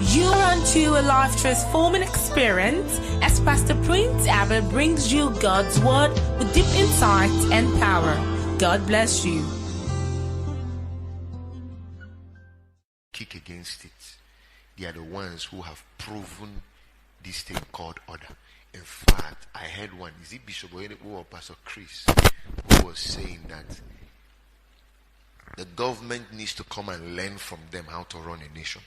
You are onto a life transforming experience as Pastor Prince Abah brings you God's word with deep insight and power. God bless you. Kick against it. They are the ones who have proven this thing called order. In fact, I heard one, is it Bishop or Pastor Chris, who was saying that the government needs to come and learn from them how to run a nation.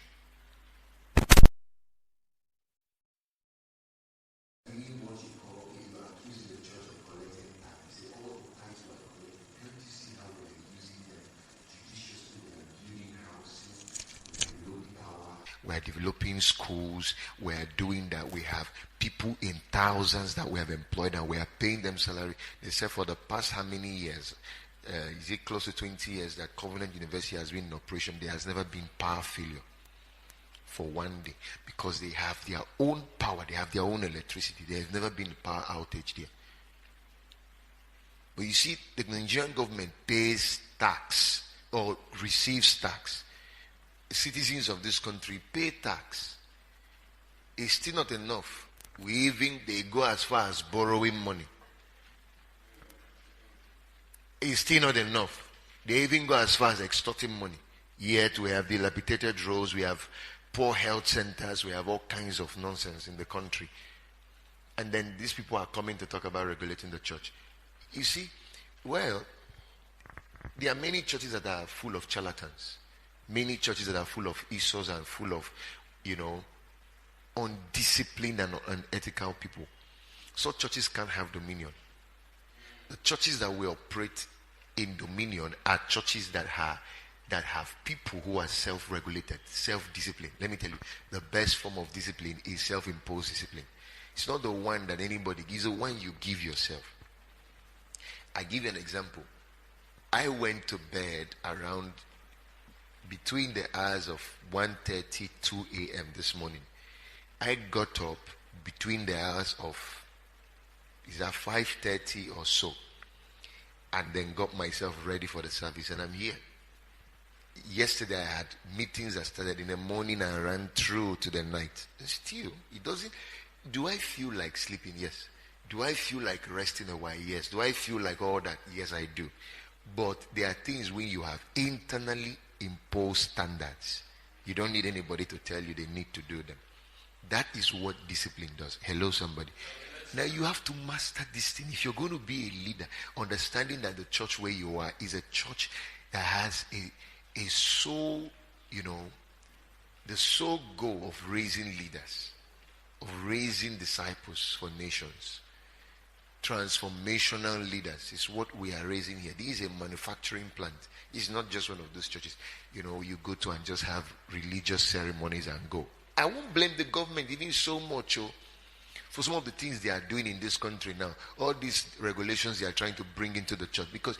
We are developing schools. We are doing that. We have people in thousands that we have employed and we are paying them salary. They said for the past how many years? Is it close to 20 years that Covenant University has been in operation? There has never been power failure for one day because they have their own power. They have their own electricity. There has never been a power outage there. But you see, the Nigerian government pays tax or receives tax. Citizens of this country pay tax. It's still not enough. They go as far as borrowing money. It's still not enough. They even go as far as extorting money. Yet we have dilapidated roads, we have poor health centers, we have all kinds of nonsense in the country. And then these people are coming to talk about regulating the church. You see, well, there are many churches that are full of charlatans. Many churches that are full of issues and full of, undisciplined and unethical people. So churches can't have dominion. The churches that will operate in dominion are churches that have people who are self-regulated, self-disciplined. Let me tell you, the best form of discipline is self-imposed discipline. It's not the one that anybody gives, the one you give yourself. I give you an example. I went to bed around between the hours of 1:30, 2 a.m. this morning. I got up between the hours of 5:30 or so, and then got myself ready for the service, and I'm here. Yesterday I had meetings that started in the morning and ran through to the night. And still, it doesn't. Do I feel like sleeping? Yes. Do I feel like resting a while? Yes. Do I feel like all that? Yes, I do. But there are things when you have internally imposed standards, you don't need anybody to tell you they need to do them. That is what discipline does. Hello, somebody. Now you have to master this thing. If you're going to be a leader, understanding that the church where you are is a church that has a sole, the sole goal of raising leaders, of raising disciples for nations. Transformational leaders is what we are raising here. This is a manufacturing plant. It's not just one of those churches, you go to and just have religious ceremonies and go. I won't blame the government even so much for some of the things they are doing in this country now. All these regulations they are trying to bring into the church, because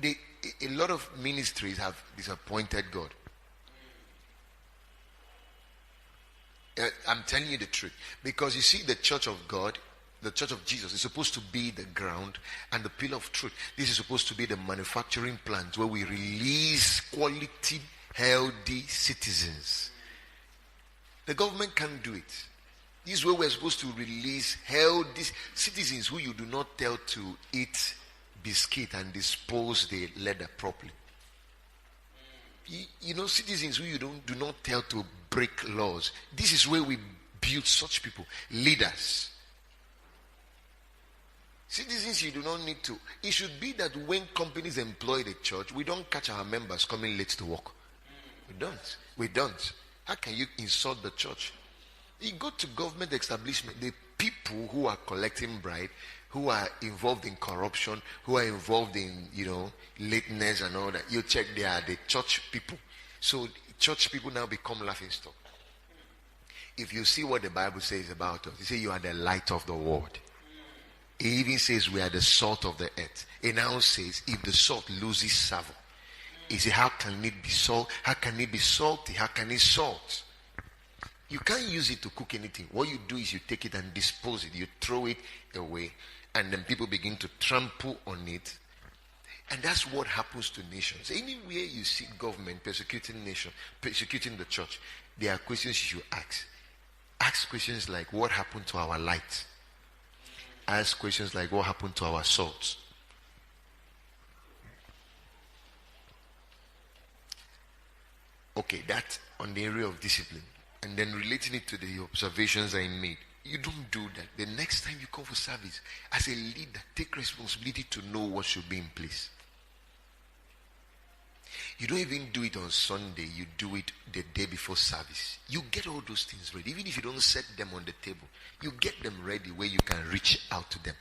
a lot of ministries have disappointed God. I'm telling you the truth. Because you see, the church of God, the church of Jesus, is supposed to be the ground and the pillar of truth. This is supposed to be the manufacturing plant where we release quality, healthy citizens. The government can't do it. This is where we're supposed to release healthy citizens who you do not tell to eat biscuit and dispose the leather properly. Citizens who you do not tell to break laws. This is where we build such people. Leaders. Citizens you do not need to. It should be that when companies employ the church, we don't catch our members coming late to work. We don't. How can you insult the church? You go to government establishment, the people who are collecting bribe, who are involved in corruption, who are involved in, lateness and all that, you check, they are the church people. So church people now become laughingstock. If you see what the Bible says about us, it says you are the light of the world. It even says we are the salt of the earth. It now says if the salt loses savour, it says how can it be salt? How can it be salty? How can it salt? You can't use it to cook anything. What you do is you take it and dispose it. You throw it away, and then people begin to trample on it. And that's what happens to nations. Anywhere you see government persecuting nation, persecuting the church, there are questions you should ask. Ask questions like, what happened to our light? Ask questions like, what happened to our salt? Okay, that on the area of discipline. And then relating it to the observations I made. You don't do that. The next time you come for service, as a leader, take responsibility to know what should be in place. You don't even do it on Sunday. You do it the day before service. You get all those things ready. Even if you don't set them on the table, you get them ready where you can reach out to them.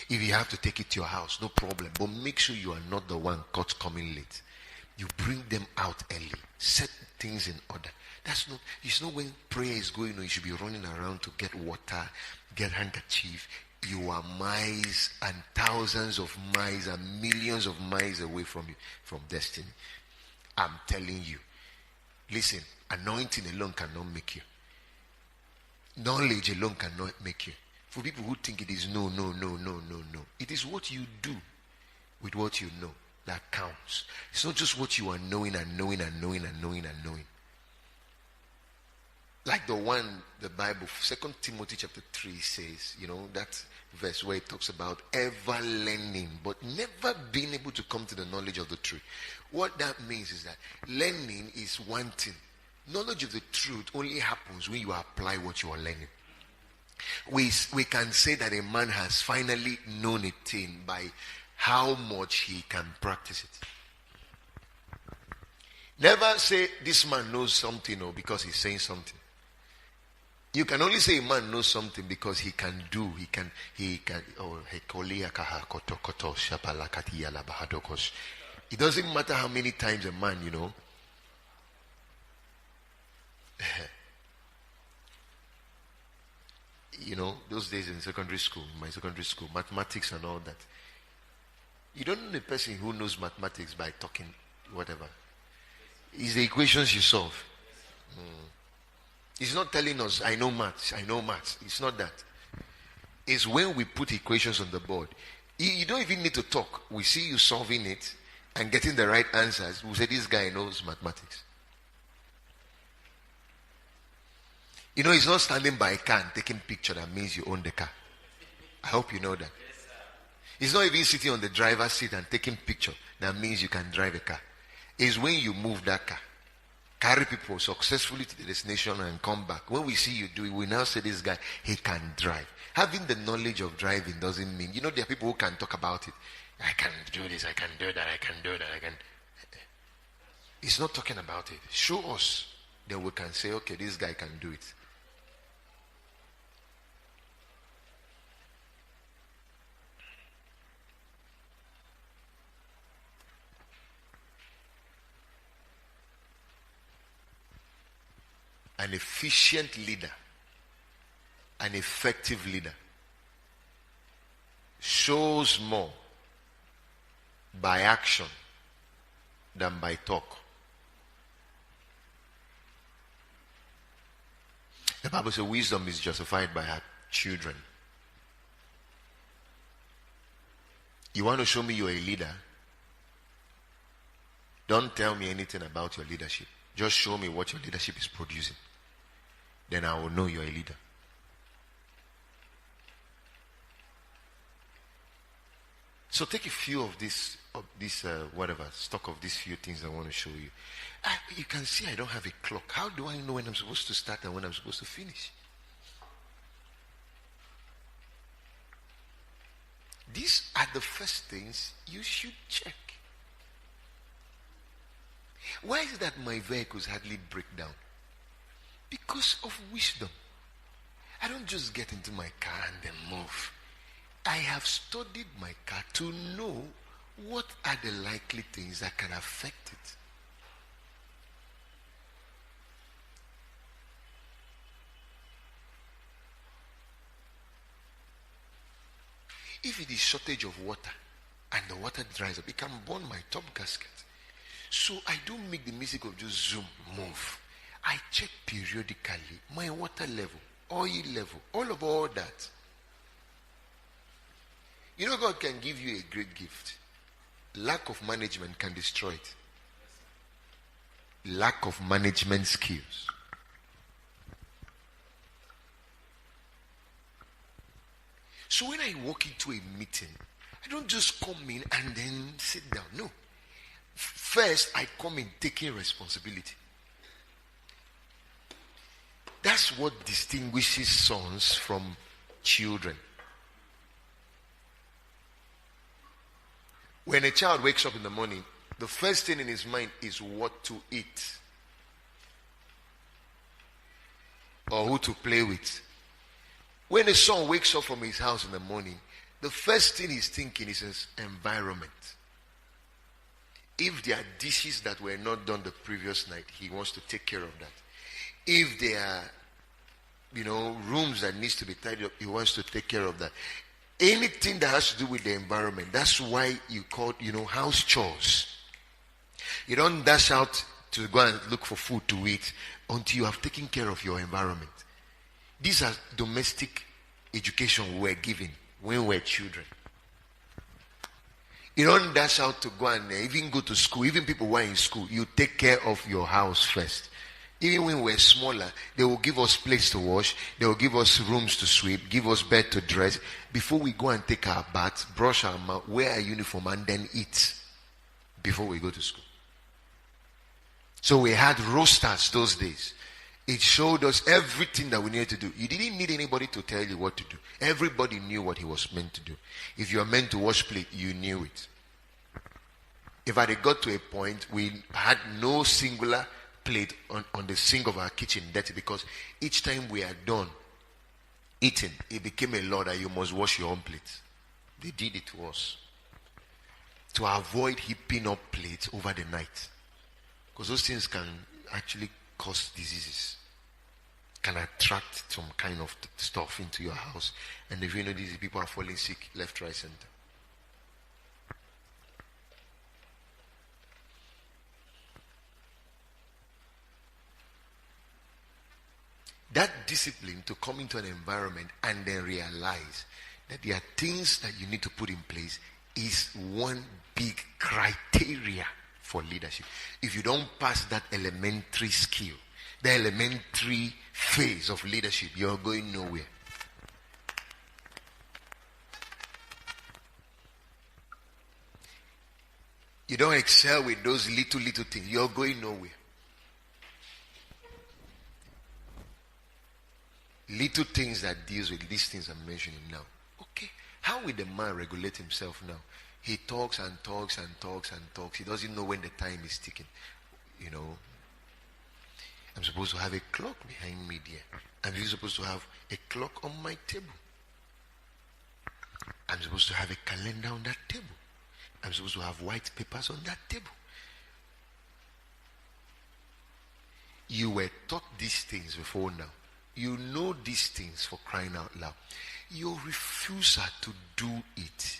If you have to take it to your house, no problem. But make sure you are not the one caught coming late. You bring them out early. Set things in order. It's not when prayer is going on, you should be running around to get water, get handkerchief. You are miles and thousands of miles and millions of miles away from you, from destiny. I'm telling you. Listen, anointing alone cannot make you. Knowledge alone cannot make you. For people who think it is no. It is what you do with what you know that counts. It's not just what you are knowing and knowing. Like the Bible, 2 Timothy chapter 3 says, that verse where it talks about ever learning, but never being able to come to the knowledge of the truth. What that means is that learning is one thing. Knowledge of the truth only happens when you apply what you are learning. We can say that a man has finally known a thing by how much he can practice it. Never say this man knows something or because he's saying something. You can only say a man knows something because he can do. It doesn't matter how many times a man, those days in my secondary school, mathematics and all that. You don't know a person who knows mathematics by talking whatever. It's the equations you solve. It's not telling us, I know maths. It's not that. It's when we put equations on the board. You don't even need to talk. We see you solving it and getting the right answers. We say, this guy knows mathematics. It's not standing by a car and taking picture that means you own the car. I hope you know that. It's not even sitting on the driver's seat and taking picture that means you can drive a car. It's when you move that car, carry people successfully to the destination and come back. When we see you do it, we now say this guy, he can drive. Having the knowledge of driving doesn't mean, there are people who can talk about it. I can do this, I can do that, I can do that, I can. It's not talking about it. Show us. Then we can say, okay, this guy can do it. An efficient leader, an effective leader, shows more by action than by talk. The Bible says wisdom is justified by her children. You want to show me you're a leader? Don't tell me anything about your leadership. Just show me what your leadership is producing. Then I will know you're a leader. So take a few of this stock of these few things I want to show you. You can see I don't have a clock. How do I know when I'm supposed to start and when I'm supposed to finish? These are the first things you should check. Why is it that my vehicles hardly break down? Because of wisdom. I don't just get into my car and then move. I have studied my car to know what are the likely things that can affect it. If it is shortage of water and the water dries up, it can burn my top gasket. So I don't make the mistake of just zoom, move. I check periodically my water level, oil level, all that. God can give you a great gift Lack of management can destroy it. Lack of management skills. So when I walk into a meeting, I don't just come in and then sit down. No. First, I come in taking responsibility. That's what distinguishes sons from children. When a child wakes up in the morning, the first thing in his mind is what to eat or who to play with. When a son wakes up from his house in the morning, the first thing he's thinking is his environment. If there are dishes that were not done the previous night, he wants to take care of that. If there are, rooms that needs to be tidied up, he wants to take care of that. Anything that has to do with the environment, that's why you call, house chores. You don't dash out to go and look for food to eat until you have taken care of your environment. These are domestic education we were given when we were children. You don't dash out to go and even go to school. Even people who are in school, you take care of your house first. Even when we were smaller, they will give us plates to wash. They will give us rooms to sweep, give us bed to dress. Before we go and take our bath, brush our mouth, wear a uniform, and then eat before we go to school. So we had rosters those days. It showed us everything that we needed to do. You didn't need anybody to tell you what to do. Everybody knew what he was meant to do. If you are meant to wash plate, you knew it. If I had got to a point, we had no singular plate on the sink of our kitchen dirty, because each time we are done eating, it became a law that you must wash your own plate. They did it to us to avoid heaping up plates over the night, because those things can actually cause diseases, can attract some kind of stuff into your house, and if you know these people are falling sick left, right, center. That discipline to come into an environment and then realize that there are things that you need to put in place is one big criteria for leadership. If you don't pass that elementary skill, the elementary phase of leadership, you're going nowhere. You don't excel with those little things, you're going nowhere. Little things that deals with these things I'm mentioning now. Okay, how will the man regulate himself now? He talks and talks and talks and talks. He doesn't know when the time is ticking. I'm supposed to have a clock behind me there. I'm supposed to have a clock on my table. I'm supposed to have a calendar on that table. I'm supposed to have white papers on that table. You were taught these things before now. You know these things, for crying out loud. Your refusal to do it,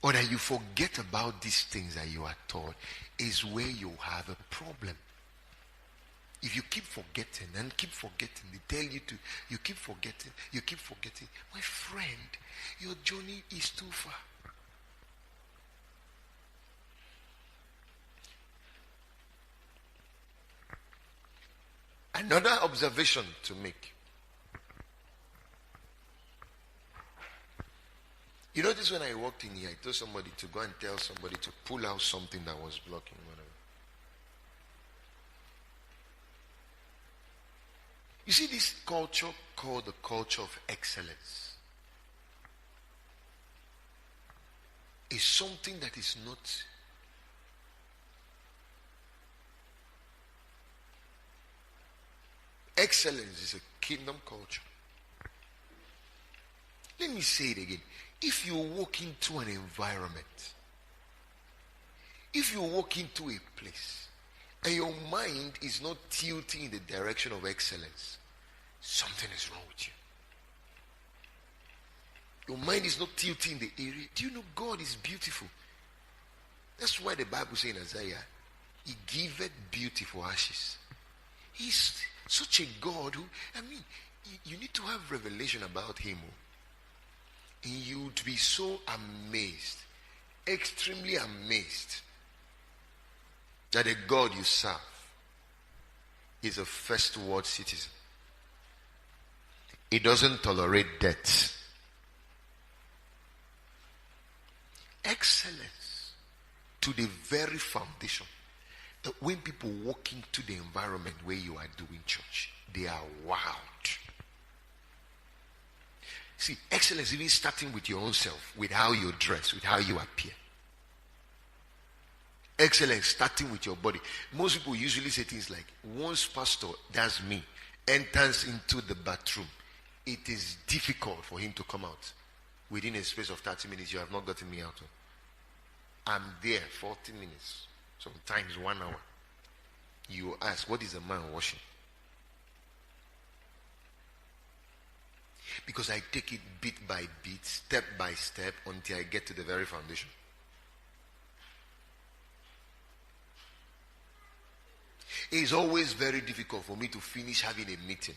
or that you forget about these things that you are taught, is where you have a problem. If you keep forgetting and keep forgetting, they tell you to, you keep forgetting, my friend, your journey is too far. Another observation to make. You notice when I walked in here, I told somebody to go and tell somebody to pull out something that was blocking whatever. You see, this culture called the culture of excellence is something that is not excellence. Is a kingdom culture. Let me say it again. If you walk into an environment, if you walk into a place and your mind is not tilting in the direction of excellence, something is wrong with you. Your mind is not tilting in the area. Do you know God is beautiful? That's why the Bible says in Isaiah, He giveth beauty for ashes. He's such a God who, you need to have revelation about Him. You'd be so amazed, extremely amazed, that the God you serve is a first world citizen. He doesn't tolerate debt. Excellence to the very foundation. That when people walk into the environment where you are doing church, they are wowed. See, excellence even starting with your own self, with how you dress, with how you appear. Excellence starting with your body. Most people usually say things like, once pastor, that's me, enters into the bathroom, it is difficult for him to come out. Within a space of 30 minutes, you have not gotten me out. I'm there 40 minutes, sometimes 1 hour. You ask, what is a man washing? Because I take it bit by bit, step by step, until I get to the very foundation. It is always very difficult for me to finish having a meeting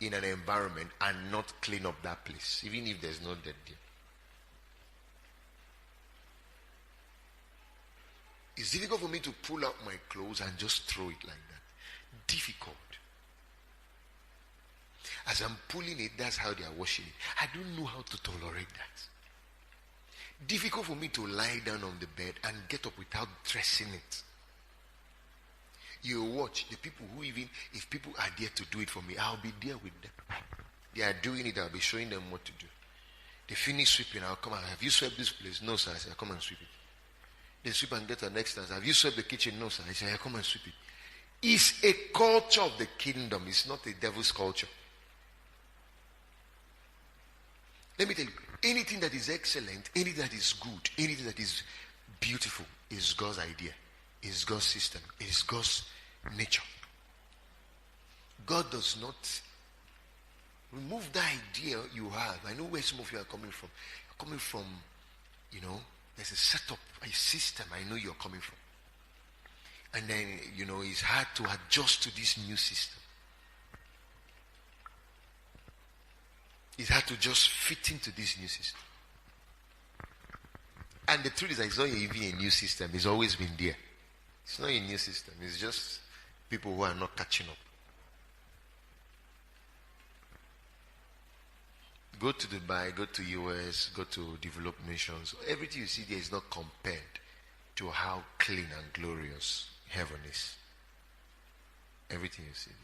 in an environment and not clean up that place, even if there's no dead there. It's difficult for me to pull out my clothes and just throw it like that. Difficult. As I'm pulling it, that's how they are washing it. I don't know how to tolerate that. Difficult for me to lie down on the bed and get up without dressing it. You watch the people who, even if people are there to do it for me, I'll be there with them. They are doing it, I'll be showing them what to do. They finish sweeping, I'll come and have you swept this place? No, sir. I say, come and sweep it. They sweep and get the next answer. Have you swept the kitchen? No, sir. I say, come and sweep it. It's a culture of the kingdom. It's not a devil's culture. Let me tell you, anything that is excellent, anything that is good, anything that is beautiful is God's idea, is God's system, is God's nature. God does not remove the idea you have. I know where some of you are coming from. You're coming from, there's a setup, a system I know you're coming from. And then, it's hard to adjust to this new system. It's hard to just fit into this new system. And the truth is that it's not even a new system. It's always been there. It's not a new system. It's just people who are not catching up. Go to Dubai, go to US, go to developed nations. Everything you see there is not compared to how clean and glorious heaven is. Everything you see there.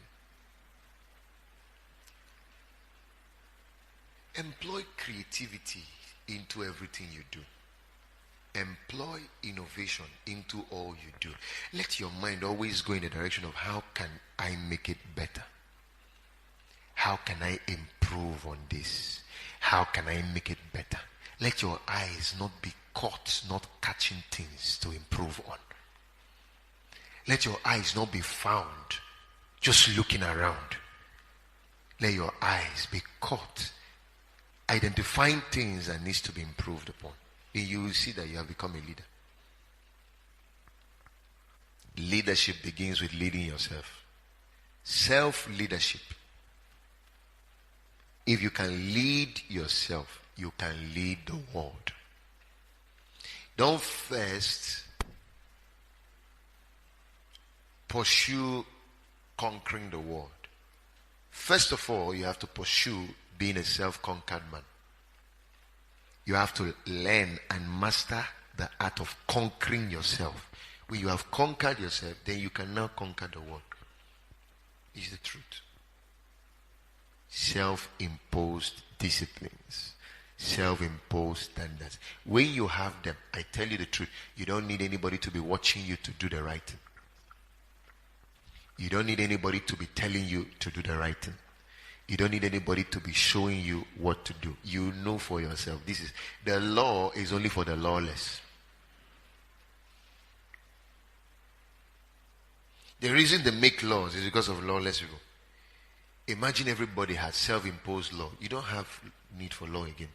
Employ creativity into everything you do. Employ innovation into all you do. Let your mind always go in the direction of how can I make it better? How can I improve on this? How can I make it better? Let your eyes not be caught, not catching things to improve on. Let your eyes not be found just looking around. Let your eyes be caught identifying things that needs to be improved upon. Then you will see that you have become a leader. Leadership begins with leading yourself. Self-leadership. If you can lead yourself, you can lead the world. Don't first pursue conquering the world. First of all, you have to pursue being a self-conquered man. You have to learn and master the art of conquering yourself. When you have conquered yourself, then you can now conquer the world. It's the truth. Self-imposed disciplines. Self-imposed standards. When you have them, I tell you the truth, you don't need anybody to be watching you to do the right thing. You don't need anybody to be telling you to do the right thing. You don't need anybody to be showing you what to do. You know for yourself. The law is only for the lawless. The reason they make laws is because of lawless people. Imagine everybody has self-imposed law. You don't have need for law again.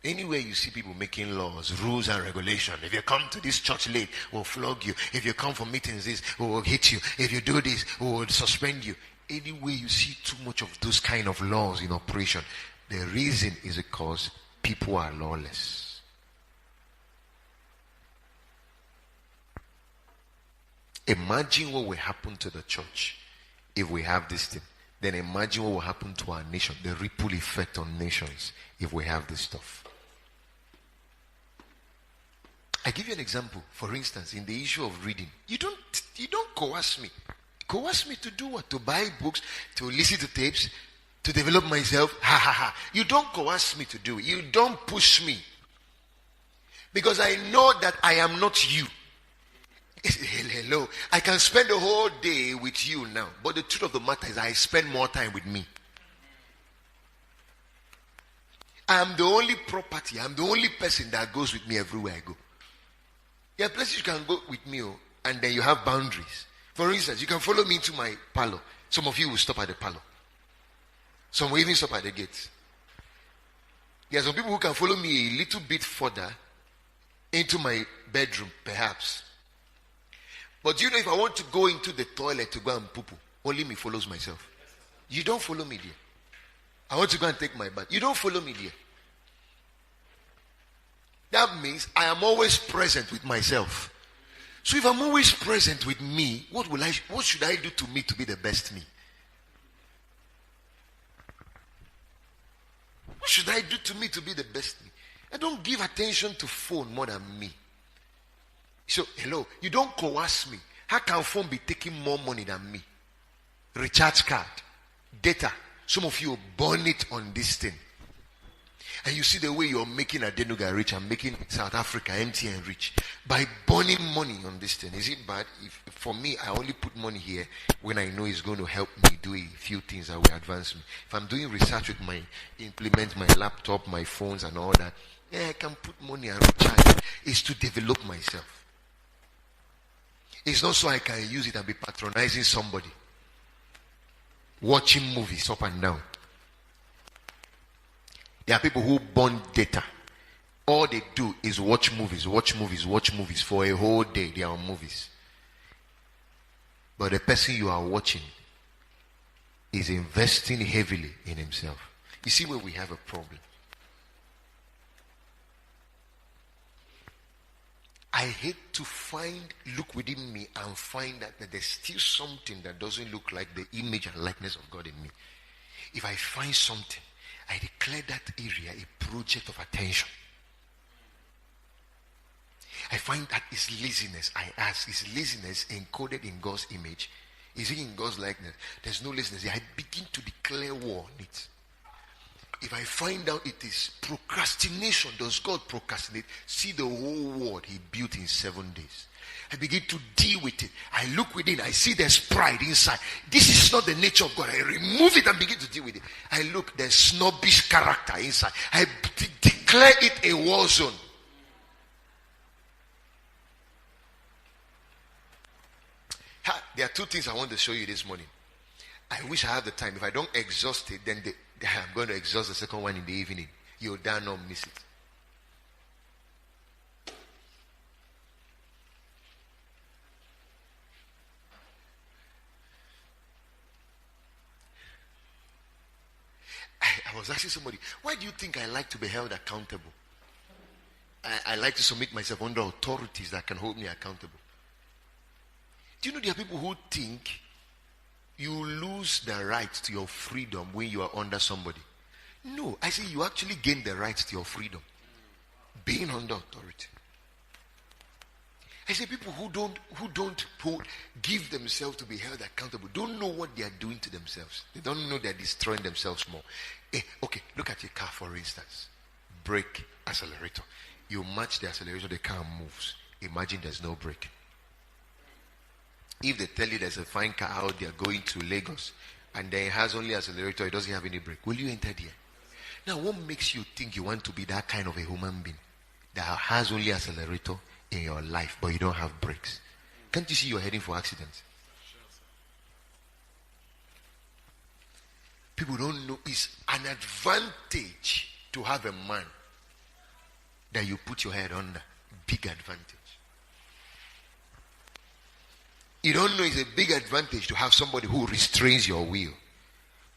Anywhere you see people making laws, rules and regulations. If you come to this church late, we'll flog you. If you come for meetings, we will hit you. If you do this, we will suspend you. Anywhere you see too much of those kind of laws in operation, The reason is because people are lawless. Imagine what will happen to the church if we have this thing. Then imagine what will happen to our nation, the ripple effect on nations if we have this stuff. I give you an example. For instance, in the issue of reading, you don't coerce me. Coerce me to do what? To buy books, to listen to tapes, to develop myself. Ha ha ha. You don't coerce me to do it. You don't push me. Because I know that I am not you. Hello. I can spend the whole day with you now. But the truth of the matter is I spend more time with me. I am the only property. I'm the only person that goes with me everywhere I go. There are places you can go with me, and then you have boundaries. For instance, you can follow me into my parlor. Some of you will stop at the parlor. Some will even stop at the gate. There are some people who can follow me a little bit further into my bedroom, perhaps. But you know, if I want to go into the toilet to go and poo-poo, only me follows myself. You don't follow me there. I want to go and take my bath. You don't follow me there. That means I am always present with myself. So if I'm always present with me, what should I do to me to be the best me? What should I do to me to be the best me? I don't give attention to phone more than me. So, hello, you don't coerce me. How can phone be taking more money than me? Recharge card, data. Some of you burn it on this thing. And you see the way you're making Adenuga rich and making South Africa empty and rich by burning money on this thing. Is it bad? If for me, I only put money here when I know it's going to help me do a few things that will advance me. If I'm doing research with implement my laptop, my phones and all that, I can put money and recharge. It's to develop myself. It's not so I can use it and be patronizing somebody. Watching movies up and down. There are people who burn data. All they do is watch movies for a whole day. They are on movies. But the person you are watching is investing heavily in himself. You see where we have a problem. I hate to look within me and find that there's still something that doesn't look like the image and likeness of God in me. If I find something, I declare that area a project of attention. I find that is laziness. I ask, is laziness encoded in God's image? Is it in God's likeness? There's no laziness. I begin to declare war on it. If I find out it is procrastination, does God procrastinate? See the whole world he built in 7 days. I begin to deal with it. I look within. I see there's pride inside. This is not the nature of God. I remove it and begin to deal with it. I look, there's snobbish character inside. I declare it a war zone. There are two things I want to show you this morning. I wish I had the time. If I don't exhaust it, then I'm going to exhaust the second one in the evening. You'll dare not miss it. I was asking somebody, why do you think I like to be held accountable? I like to submit myself under authorities that can hold me accountable. Do you know there are people who think you lose the right to your freedom when you are under somebody? No, I say you actually gain the right to your freedom being under authority. I say people who don't give themselves to be held accountable don't know what they are doing to themselves. They don't know they're destroying themselves more. Okay, look at your car for instance. Brake, accelerator. You match the accelerator, the car moves. Imagine there's no brake. If they tell you there's a fine car out there going to Lagos and then it has only accelerator, it doesn't have any brake, will you enter there? Now, what makes you think you want to be that kind of a human being that has only accelerator in your life, but you don't have brakes? Can't you see you're heading for accidents? People don't know it's an advantage to have a man that you put your head under. Big advantage. You don't know it's a big advantage to have somebody who restrains your will.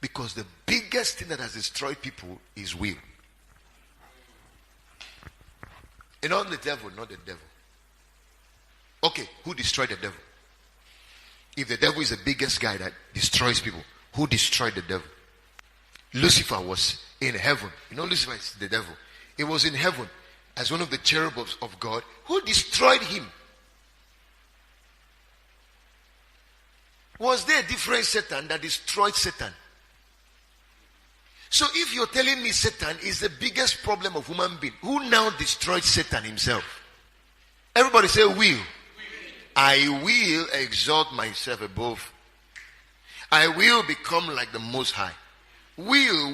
Because the biggest thing that has destroyed people is will. And not the devil, not the devil. Okay, who destroyed the devil? If the devil is the biggest guy that destroys people, who destroyed the devil? Lucifer was in heaven. You know, Lucifer is the devil. He was in heaven as one of the cherubs of God. Who destroyed him? Was there a different Satan that destroyed Satan? So if you're telling me Satan is the biggest problem of human being, who now destroyed Satan himself? Everybody say will. I will exalt myself above. I will become like the Most High. Will.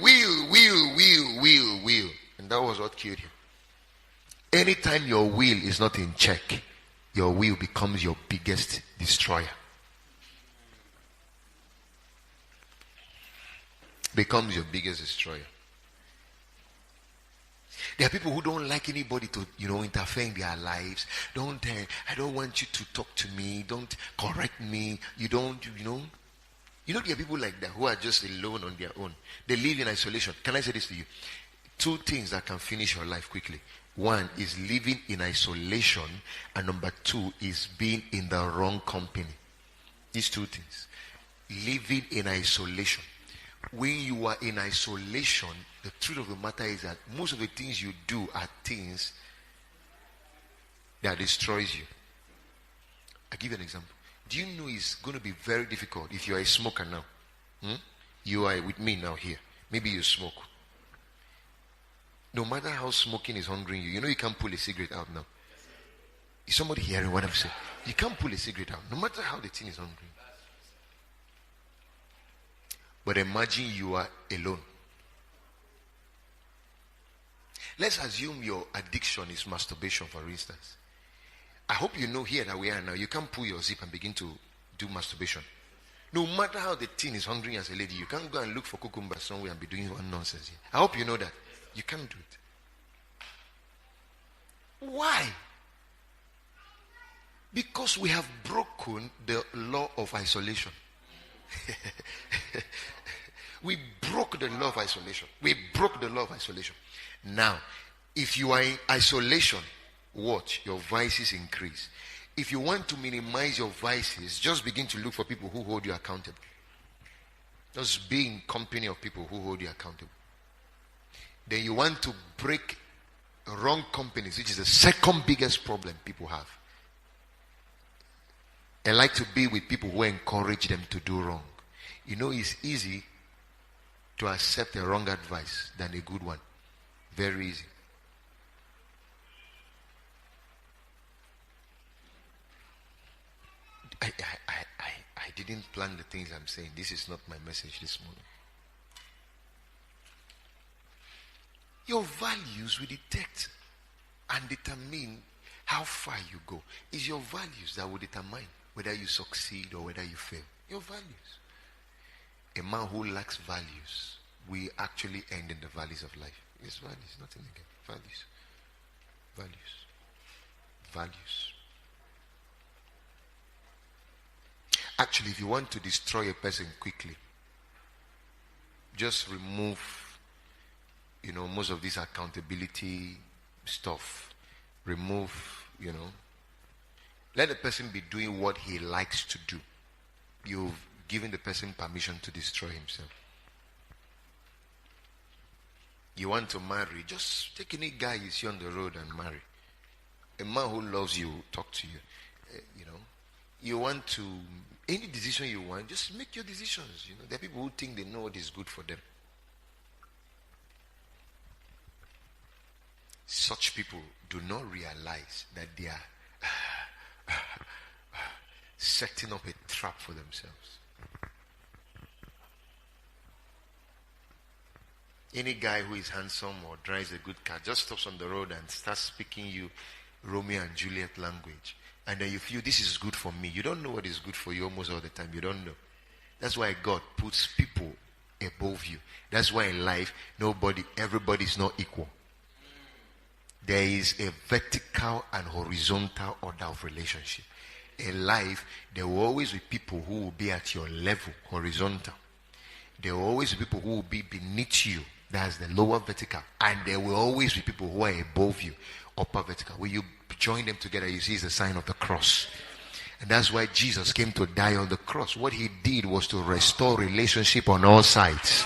And that was what killed him. Anytime your will is not in check, your will becomes your biggest destroyer. Becomes your biggest destroyer. There are people who don't like anybody to, interfere in their lives. I don't want you to talk to me. Don't correct me. There are people like that who are just alone on their own. They live in isolation. Can I say this to you? 2 things that can finish your life quickly. 1 is living in isolation, and number 2 is being in the wrong company. These 2 things. Living in isolation. When you are in isolation, the truth of the matter is that most of the things you do are things that destroys you. I'll give you an example. Do you know it's going to be very difficult if you are a smoker now? You are with me now here. Maybe you smoke. No matter how smoking is hungering you, you can't pull a cigarette out now. Is somebody hearing what I'm saying? You can't pull a cigarette out, no matter how the thing is hungry. But imagine you are alone. Let's assume your addiction is masturbation, for instance. I hope you know here that we are now, you can't pull your zip and begin to do masturbation. No matter how the thing is hungry as a lady, you can't go and look for cucumber somewhere and be doing one nonsense here. I hope you know that. You can't do it. Why? Because we have broken the law of isolation. We broke the law of isolation. We broke the law of isolation. Now, if you are in isolation, watch, your vices increase. If you want to minimize your vices, just begin to look for people who hold you accountable. Just be in company of people who hold you accountable. Then you want to break wrong companies, which is the second biggest problem people have. I like to be with people who encourage them to do wrong. It's easy to accept a wrong advice than a good one. Very easy. I didn't plan the things I'm saying. This is not my message this morning. Your values will detect and determine how far you go. It's your values that will determine whether you succeed or whether you fail. Your values. A man who lacks values will actually end in the valleys of life. Yes, values, nothing again. Values. Actually, if you want to destroy a person quickly, just remove, most of this accountability stuff. Remove, let the person be doing what he likes to do. You've given the person permission to destroy himself. You want to marry, just take any guy you see on the road and marry. A man who loves you will talk to you. You want to, any decision you want, just make your decisions. There are people who think they know what is good for them. Such people do not realize that they are setting up a trap for themselves. Any guy who is handsome or drives a good car just stops on the road and starts speaking you Romeo and Juliet language. And then you feel this is good for me. You don't know what is good for you almost all the time. You don't know. That's why God puts people above you. That's why in life, everybody is not equal. There is a vertical and horizontal order of relationship. In life, there will always be people who will be at your level, horizontal. There will always be people who will be beneath you. That's the lower vertical. And there will always be people who are above you, upper vertical. When you join them together, you see it's the sign of the cross. And that's why Jesus came to die on the cross. What he did was to restore relationship on all sides.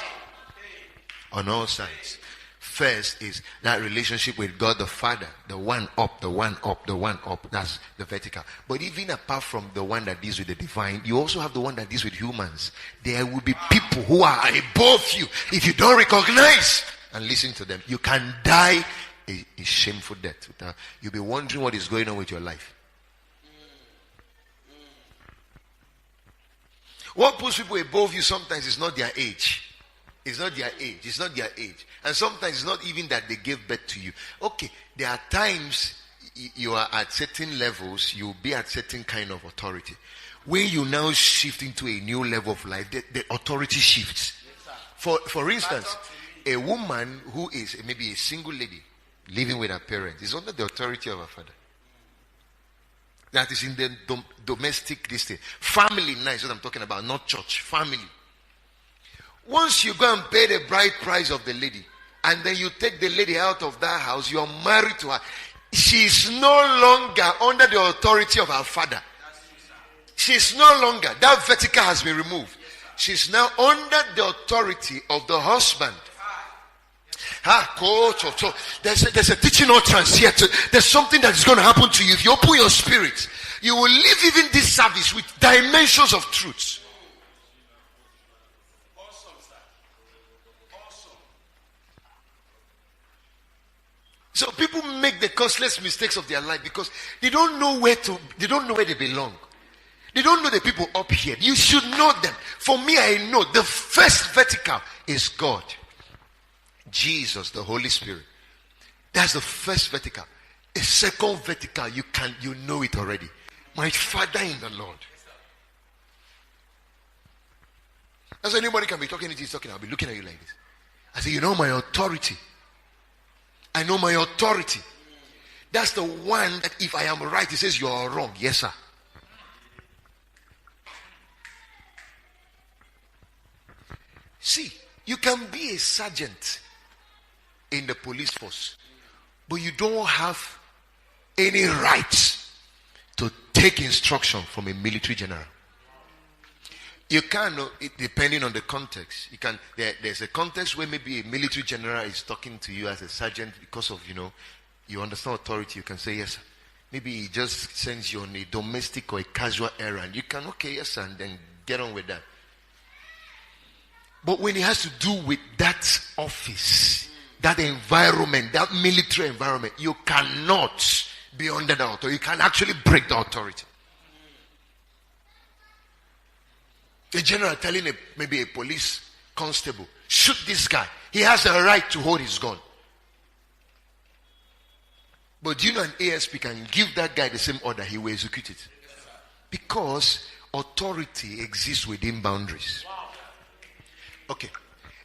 On all sides. First is that relationship with God the Father. The one up, the one up, the one up. That's the vertical. But even apart from the one that deals with the divine, you also have the one that deals with humans. There will be people who are above you. If you don't recognize and listen to them, you can die a shameful death. You'll be wondering what is going on with your life. What puts people above you sometimes is not their age. It's not their age. It's not their age. And sometimes it's not even that they gave birth to you. Okay, there are times you are at certain levels, you'll be at certain kind of authority. When you now shift into a new level of life, the authority shifts. For instance, a woman who is maybe a single lady living with her parents is under the authority of her father. That is in the domestic distance. Family now is what I'm talking about, not church. Family. Once you go and pay the bride price of the lady, and then you take the lady out of that house, you are married to her. She is no longer under the authority of her father. She is no longer. That vertical has been removed. She is now under the authority of the husband. So there's a teaching utterance here. There's something that is going to happen to you. If you open your spirit, you will live even this service with dimensions of truths. So people make the costless mistakes of their life because they don't know where they belong. They don't know the people up here. You should know them. For me, I know the first vertical is God. Jesus, the Holy Spirit. That's the first vertical. A second vertical, you know it already. My Father in the Lord. As anybody can be talking to you, I'll be looking at you like this. I say, you know my authority. I know my authority. That's the one that if I am right, he says you are wrong. Yes, sir. See, you can be a sergeant in the police force, but you don't have any rights to take instruction from a military general. You can, depending on the context. You can. There's a context where maybe a military general is talking to you as a sergeant because of, you understand authority. You can say yes, sir. Maybe he just sends you on a domestic or a casual errand. You can, okay, yes, sir, and then get on with that. But when it has to do with that office, that environment, that military environment, you cannot be under the authority. You can actually break the authority. A general telling maybe a police constable, shoot this guy. He has the right to hold his gun. But do you know an ASP can give that guy the same order, he will execute it? Because authority exists within boundaries. Okay.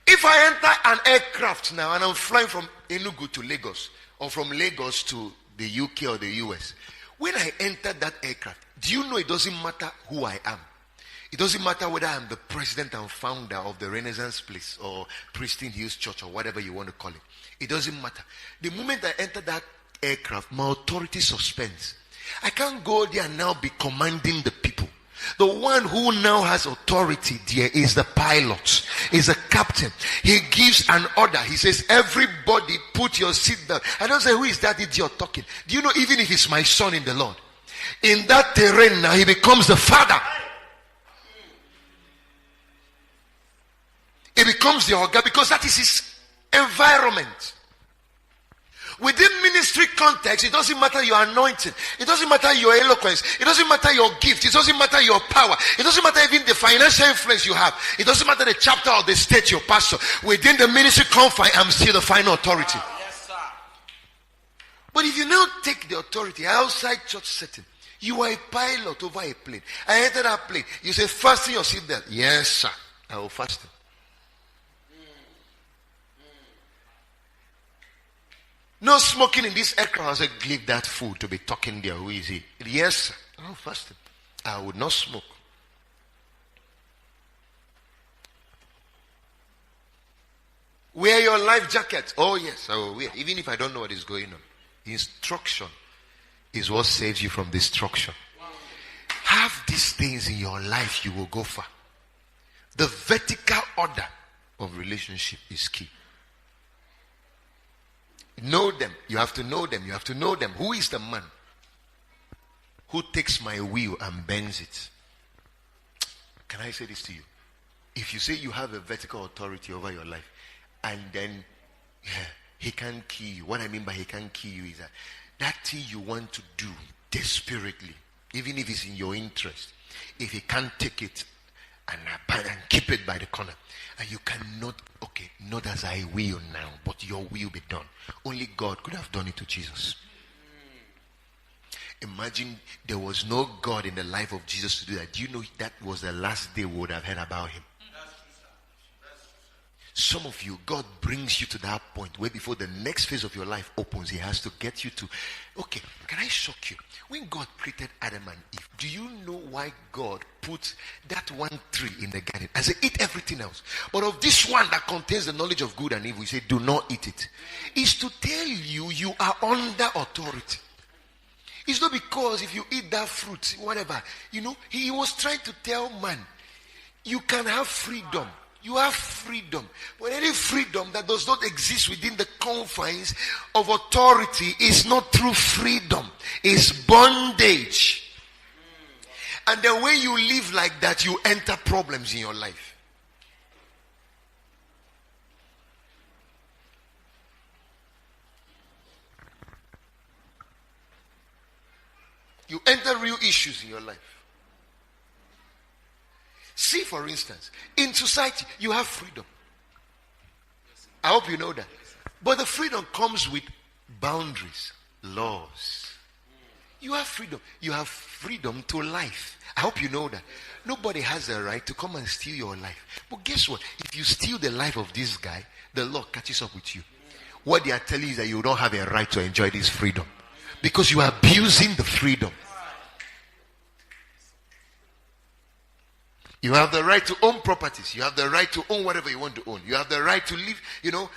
If I enter an aircraft now and I'm flying from Enugu to Lagos or from Lagos to the UK or the US, when I enter that aircraft, do you know it doesn't matter who I am? It doesn't matter whether I'm the president and founder of the Renaissance Place or Pristine Hills Church or whatever you want to call it. It doesn't matter. The moment I enter that aircraft, my authority suspends. I can't go there and now be commanding the people. The one who now has authority there is the pilot, is the captain. He gives an order. He says, everybody put your seat down. I don't say, who is that idiot talking? Do you know, even if it's my son in the Lord, in that terrain now, he becomes the father. He becomes the organ because that is his environment. Within ministry context, it doesn't matter your anointing. It doesn't matter your eloquence. It doesn't matter your gift. It doesn't matter your power. It doesn't matter even the financial influence you have. It doesn't matter the chapter or the state you're pastor. Within the ministry confine, I'm still the final authority. Yes, sir. But if you now take the authority outside church setting, you are a pilot over a plane. I enter that plane. You say, fasten your seatbelt. Yes, sir. I will fasten. No smoking in this aircraft. I said, leave that fool to be talking there. Who is he? Yes, sir. Oh, fasting. I would not smoke. Wear your life jacket. Oh yes, I will wear. Even if I don't know what is going on. Instruction is what saves you from destruction. Have these things in your life, you will go far. The vertical order of relationship is key. Know them. You have to know them. You have to know them. Who is the man who takes my wheel and bends it? Can I say this to you? If you say you have a vertical authority over your life, and then he can't kill you. What I mean by he can't kill you is that thing you want to do desperately, even if it's in your interest, if he can't take it and keep it by the corner, and you cannot, okay, not as I will now, but your will be done. Only God could have done it to Jesus. Imagine there was no God in the life of Jesus to do that. Do you know that was the last day we would have heard about him? Some of you, God brings you to that point where before the next phase of your life opens, he has to get you to, okay, can I shock you? When God created Adam and Eve, do you know why God put that one tree in the garden? I said, eat everything else. But of this one that contains the knowledge of good and evil, he said, do not eat it. It's to tell you, you are under authority. It's not because if you eat that fruit, whatever, he was trying to tell man, you can have freedom. You have freedom. But any freedom that does not exist within the confines of authority is not true freedom. It's bondage. And the way you live like that, you enter problems in your life. You enter real issues in your life. See, for instance, in society, you have freedom. I hope you know that. But the freedom comes with boundaries, laws. You have freedom. You have freedom to life. I hope you know that. Nobody has a right to come and steal your life. But guess what? If you steal the life of this guy, the law catches up with you. What they are telling you is that you don't have a right to enjoy this freedom. Because you are abusing the freedom. You have the right to own properties. You have the right to own whatever you want to own. You have the right to live,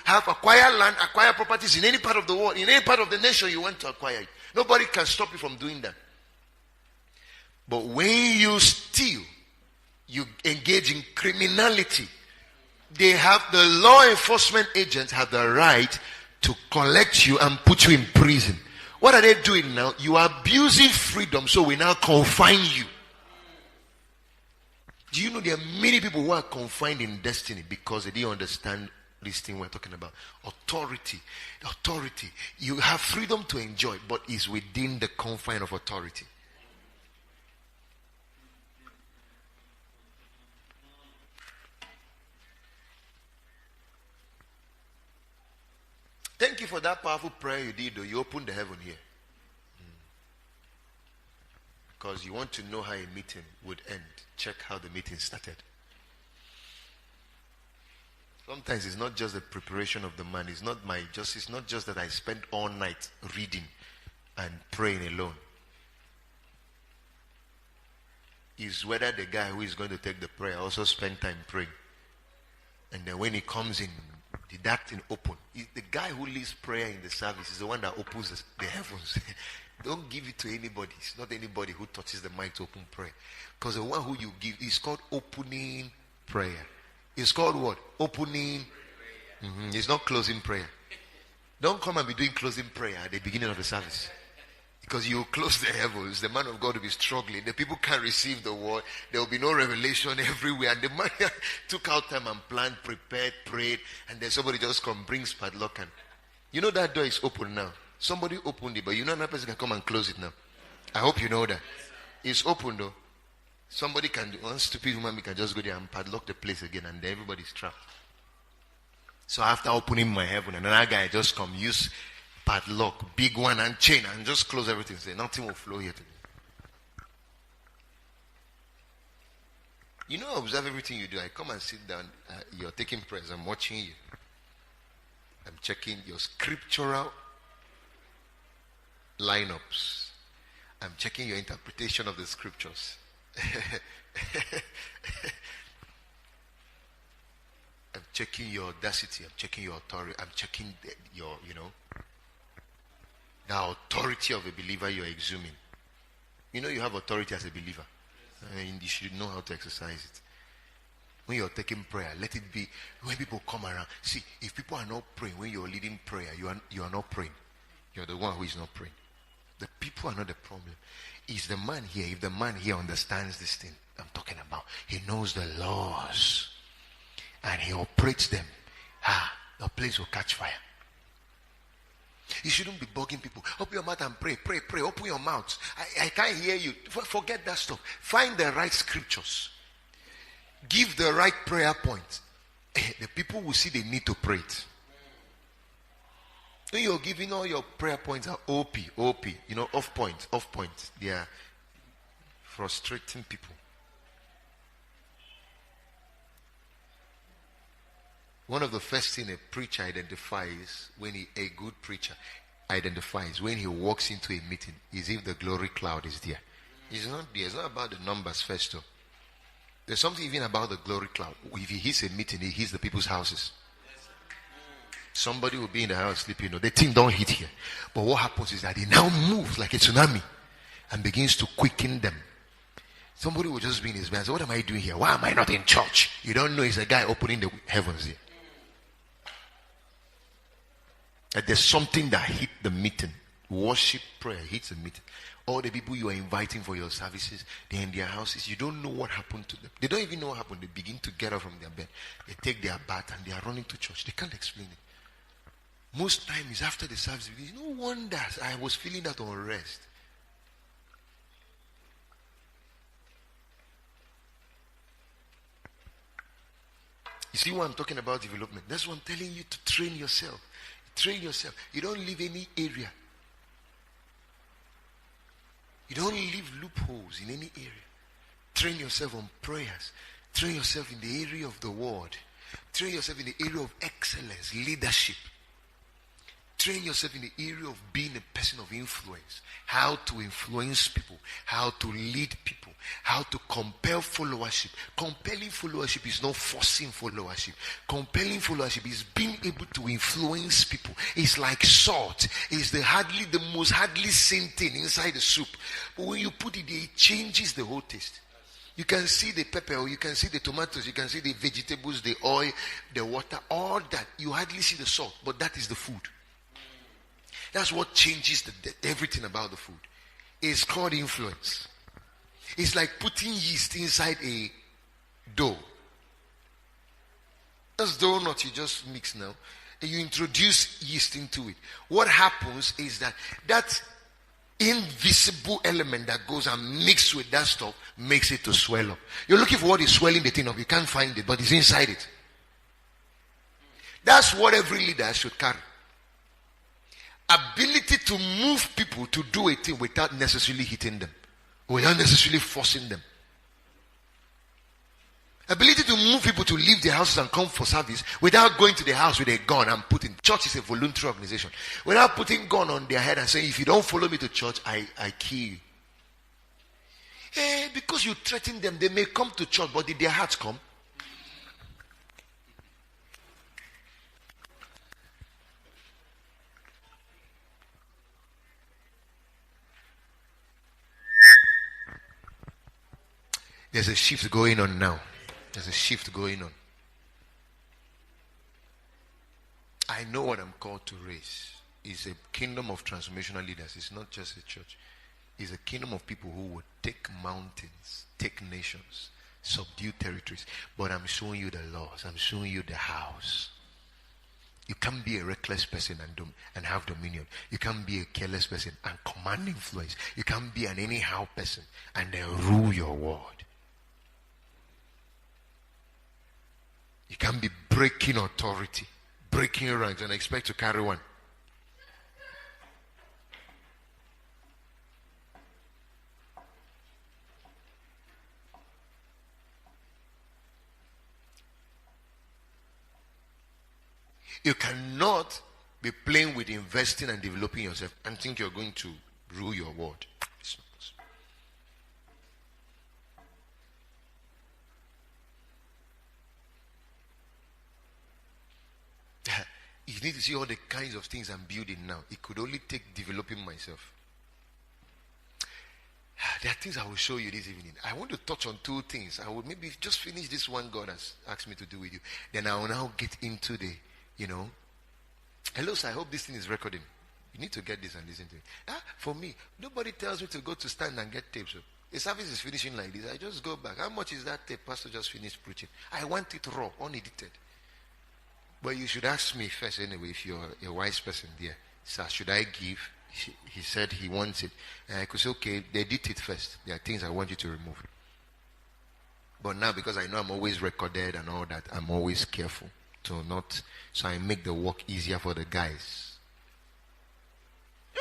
acquire land, acquire properties in any part of the world, in any part of the nation you want to acquire it. Nobody can stop you from doing that. But when you steal, you engage in criminality. The law enforcement agents have the right to collect you and put you in prison. What are they doing now? You are abusing freedom, so we now confine you. Do you know there are many people who are confined in destiny because they didn't understand this thing we're talking about? Authority. Authority. You have freedom to enjoy, but it's within the confine of authority. Thank you for that powerful prayer you did, though. You opened the heaven here. Because you want to know how a meeting would end. Check how the meeting started. Sometimes it's not just the preparation of the man. It's not just that I spent all night reading and praying alone. It's whether the guy who is going to take the prayer also spend time praying. And then when he comes in, did that thing open? The guy who leads prayer in the service is the one that opens the heavens. Don't give it to anybody. It's not anybody who touches the mic to open prayer. Because the one who you give is called opening prayer. It's called what? Opening. It's not closing prayer. Don't come and be doing closing prayer at the beginning of the service. Because you close the heavens. The man of God will be struggling. The people can't receive the word. There will be no revelation everywhere. And the man took out time and planned, prepared, prayed. And then somebody just come, brings padlock. And you know that door is open now. Somebody opened it, but another person can come and close it now. I hope you know that. It's open though. One stupid woman can just go there and padlock the place again, and everybody's trapped. So after opening my heaven, another guy just come, use padlock, big one and chain, and just close everything. Say nothing will flow here today. I observe everything you do. I come and sit down. You're taking prayers. I'm watching you. I'm checking your scriptural lineups. I'm checking your interpretation of the scriptures. I'm checking your audacity. I'm checking your authority. I'm checking your, the authority of a believer you're exhuming. You have authority as a believer. And you should know how to exercise it. When you're taking prayer, let it be when people come around. See, if people are not praying, when you're leading prayer, you are not praying. You're the one who is not praying. The people are not the problem. It's the man here. If the man here understands this thing I'm talking about, he knows the laws and he operates them, the place will catch fire. You shouldn't be bugging people. Open your mouth and pray. Open your mouth. I can't hear you. Forget that stuff. Find the right scriptures. Give the right prayer point. The people will see they need to pray it. When you're giving all your prayer points are OP, off point. They are frustrating people. One of the first things a preacher identifies a good preacher identifies when he walks into a meeting is if the glory cloud is there. It's not there. It's not about the numbers first though. There's something even about the glory cloud. If he hits a meeting, he hits the people's houses. Somebody will be in the house sleeping. The thing don't hit here. But what happens is that it now moves like a tsunami and begins to quicken them. Somebody will just be in his bed and say, what am I doing here? Why am I not in church? You don't know it's a guy opening the heavens here. That there's something that hit the meeting. Worship, prayer hits the meeting. All the people you are inviting for your services, they're in their houses. You don't know what happened to them. They don't even know what happened. They begin to get up from their bed. They take their bath and they are running to church. They can't explain it. Most times after the service, no wonder I was feeling that unrest. You see what I'm talking about development? That's what I'm telling you to train yourself. Train yourself. You don't leave any area. You don't leave loopholes in any area. Train yourself on prayers. Train yourself in the area of the word. Train yourself in the area of excellence, leadership. Train yourself in the area of being a person of influence. How to influence people. How to lead people. How to compel followership. Compelling followership is not forcing followership. Compelling followership is being able to influence people. It's like salt. It's the most hardly seen thing inside the soup. But when you put it there, it changes the whole taste. You can see the pepper, or you can see the tomatoes, you can see the vegetables, the oil, the water, all that. You hardly see the salt, but that is the food. That's what changes everything about the food. It's called influence. It's like putting yeast inside a dough. That's donut you just mix now. And you introduce yeast into it. What happens is that invisible element that goes and mixes with that stuff makes it to swell up. You're looking for what is swelling the thing up. You can't find it, but it's inside it. That's what every leader should carry. Ability to move people to do a thing without necessarily hitting them, without necessarily forcing them. Ability to move people to leave their houses and come for service without going to the house with a gun and putting. Church is a voluntary organization. Without putting gun on their head and saying, if you don't follow me to church, I kill you. Because you threaten them, they may come to church, but did their hearts come? There's a shift going on now. There's a shift going on. I know what I'm called to raise. It's a kingdom of transformational leaders. It's not just a church. It's a kingdom of people who would take mountains, take nations, subdue territories. But I'm showing you the laws. I'm showing you the house. You can't be a reckless person and have dominion. You can't be a careless person and command influence. You can't be an anyhow person and then rule your world. You can't be breaking authority, breaking ranks, and expect to carry one. You cannot be playing with investing and developing yourself and think you're going to rule your world. It's not possible. You need to see all the kinds of things I'm building now. It could only take developing myself. There are things I will show you this evening. I want to touch on two things. I will maybe just finish this one God has asked me to do with you. Then I will now get into the, Hello, sir. I hope this thing is recording. You need to get this and listen to it. For me, nobody tells me to go to stand and get tapes. So the service is finishing like this. I just go back. How much is that tape? Pastor just finished preaching. I want it raw, unedited. But you should ask me first anyway if you're a wise person there. Sir, should I give? He said he wants it. And I could say, okay, they did it first. There are things I want you to remove. But now, because I know I'm always recorded and all that, I'm always careful to not. So I make the work easier for the guys.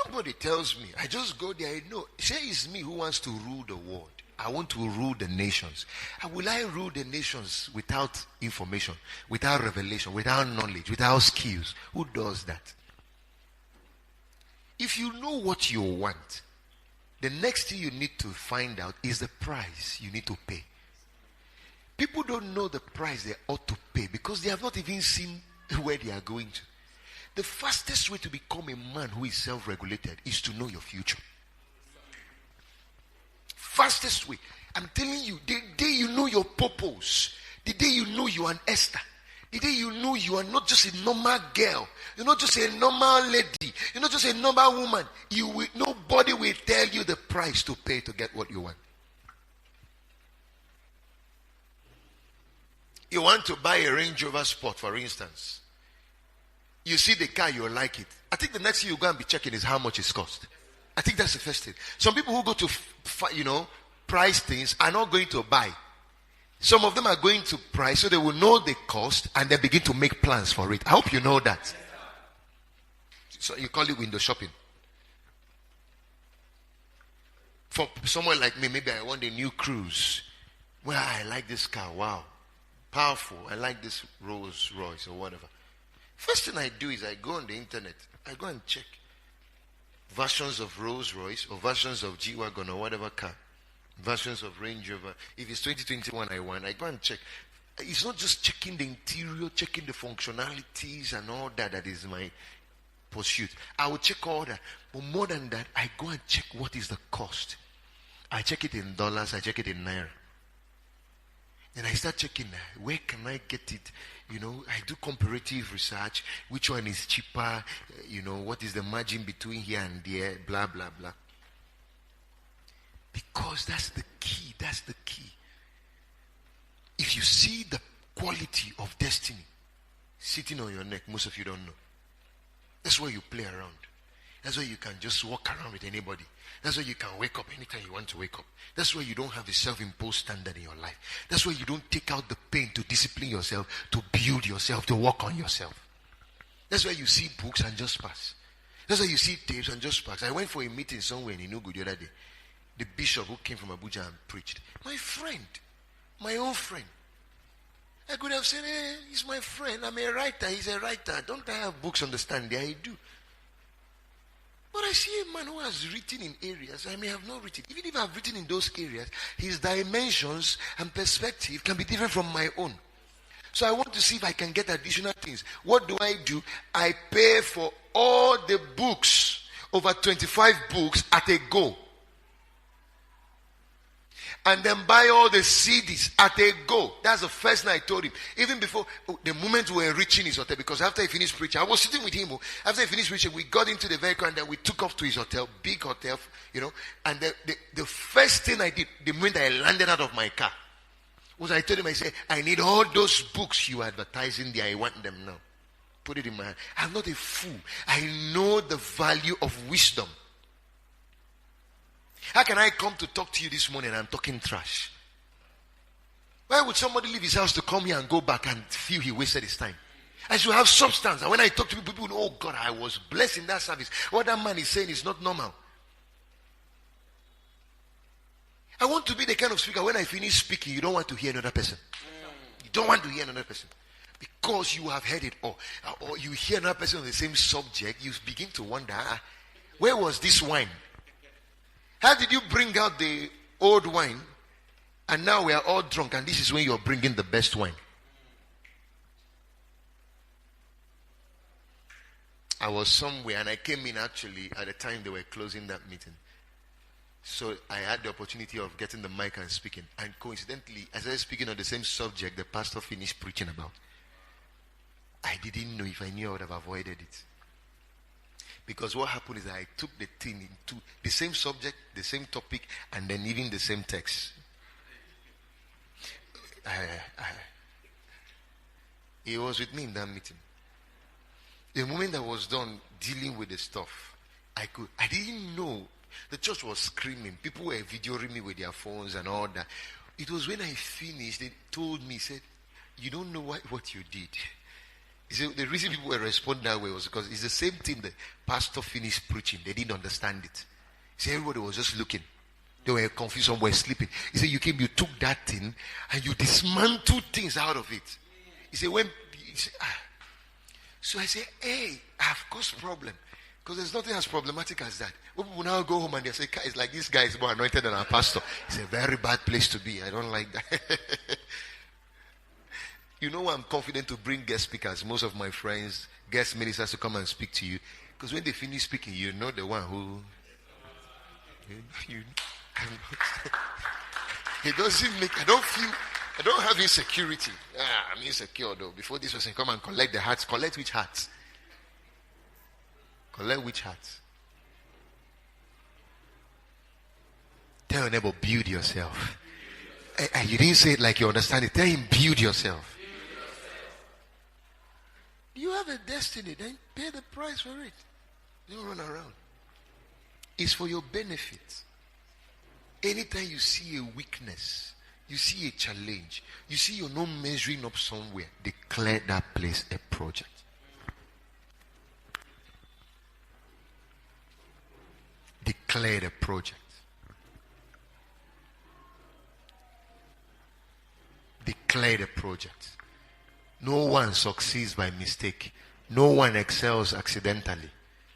Nobody tells me. I just go there. I know. Say it's me who wants to rule the world. I want to rule the nations. And will I rule the nations without information, without revelation, without knowledge, without skills? Who does that? If you know what you want, the next thing you need to find out is the price you need to pay. People don't know the price they ought to pay because they have not even seen where they are going to. The fastest way to become a man who is self-regulated is to know your future. Fastest way. I'm telling you, the day you know your purpose, the day you know you are an Esther, the day you know you are not just a normal girl, you're not just a normal lady, you're not just a normal woman, nobody will tell you the price to pay to get what you want. You want to buy a Range Rover Sport, for instance. You see the car, you like it. I think the next thing you go and be checking is how much it costs. I think that's the first thing. Some people who go to, price things are not going to buy. Some of them are going to price so they will know the cost and they begin to make plans for it. I hope you know that. So you call it window shopping. For someone like me, maybe I want a new cruise. Well, I like this car. Wow. Powerful. I like this Rolls Royce or whatever. First thing I do is I go on the internet. I go and check versions of Rolls Royce or versions of G-Wagon or whatever car. Versions of Range Rover. If it's 2021 I want, I go and check. It's not just checking the interior, checking the functionalities and all that is my pursuit. I will check all that. But more than that, I go and check what is the cost. I check it in dollars, I check it in naira. And I start checking, where can I get it? I do comparative research. Which one is cheaper? What is the margin between here and there? Blah, blah, blah. Because that's the key. That's the key. If you see the quality of destiny sitting on your neck, most of you don't know. That's where you play around. That's where you can just walk around with anybody. That's where you can wake up anytime you want to wake up. That's where you don't have a self-imposed standard in your life. That's where you don't take out the pain to discipline yourself, to build yourself, to work on yourself. That's where you see books and just pass. That's where you see tapes and just pass. I went for a meeting somewhere in Enugu the other day. The bishop who came from Abuja and preached. My friend. My own friend. I could have said, he's my friend. I'm a writer. He's a writer. Don't I have books on the stand there? I do. But I see a man who has written in areas I may have not written. Even if I've written in those areas, his dimensions and perspective can be different from my own. So I want to see if I can get additional things. What do? I pay for all the books, over 25 books at a go. And then buy all the CDs at a go. That's the first thing I told him. Even before, the moment we were reaching his hotel, because after he finished preaching, I was sitting with him. After he finished preaching, we got into the vehicle and then we took off to his hotel, big hotel, And the first thing I did, the moment I landed out of my car, was I told him, I said, I need all those books you are advertising there. I want them now. Put it in my hand. I'm not a fool. I know the value of wisdom. How can I come to talk to you this morning and I'm talking trash? Why would somebody leave his house to come here and go back and feel he wasted his time? I should have substance. And when I talk to people know, oh God, I was blessed in that service. What that man is saying is not normal. I want to be the kind of speaker, when I finish speaking, you don't want to hear another person. You don't want to hear another person. Because you have heard it all. Or you hear another person on the same subject, you begin to wonder, where was this wine? How did you bring out the old wine and now we are all drunk and this is when you're bringing the best wine? I was somewhere and I came in actually at the time they were closing that meeting. So I had the opportunity of getting the mic and speaking. And coincidentally, as I was speaking on the same subject the pastor finished preaching about, I didn't know. If I knew, I would have avoided it. Because what happened is I took the thing into the same subject, the same topic, and then even the same text. He was with me in that meeting. The moment I was done dealing with the stuff, I didn't know. The church was screaming. People were videoing me with their phones and all that. It was when I finished, they told me, said, you don't know what you did. He said, the reason people were responding that way was because it's the same thing the pastor finished preaching. They didn't understand it. He said, everybody was just looking. They were confused, some were sleeping. He said, you took that thing and you dismantled things out of it. He said, So I say, hey, I've caused problem. Because there's nothing as problematic as that. When people now go home and they say, it's like this guy is more anointed than our pastor. It's a very bad place to be. I don't like that. You know, I'm confident to bring guest speakers. Most of my friends, guest ministers to come and speak to you. Because when they finish speaking, you know the one who... It doesn't make... I don't have insecurity. I'm insecure though. Before this person come and collect the hearts. Collect which hearts? Collect which hearts? Tell your neighbor, build yourself. You didn't say it like you understand it. Tell him, build yourself. You have a destiny. Then pay the price for it. Don't run around. It's for your benefit. Anytime you see a weakness, you see a challenge, you see you're not measuring up somewhere, declare that place a project. Declare a project. Declare a project. No one succeeds by mistake. No one excels accidentally.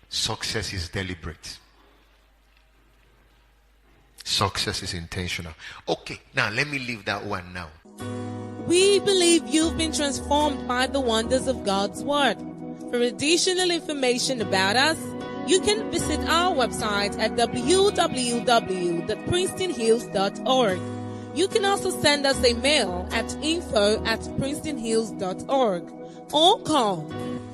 Success is deliberate. Success is intentional. Okay, now let me leave that one now. We believe you've been transformed by the wonders of God's Word. For additional information about us, you can visit our website at www.princetonhills.org. You can also send us a mail at info@princetonhills.org or call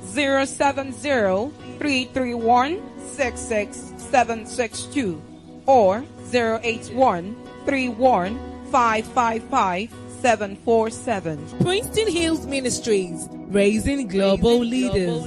070-331-66762 or 081-31-555-747. Princeton Hills Ministries, raising global leaders.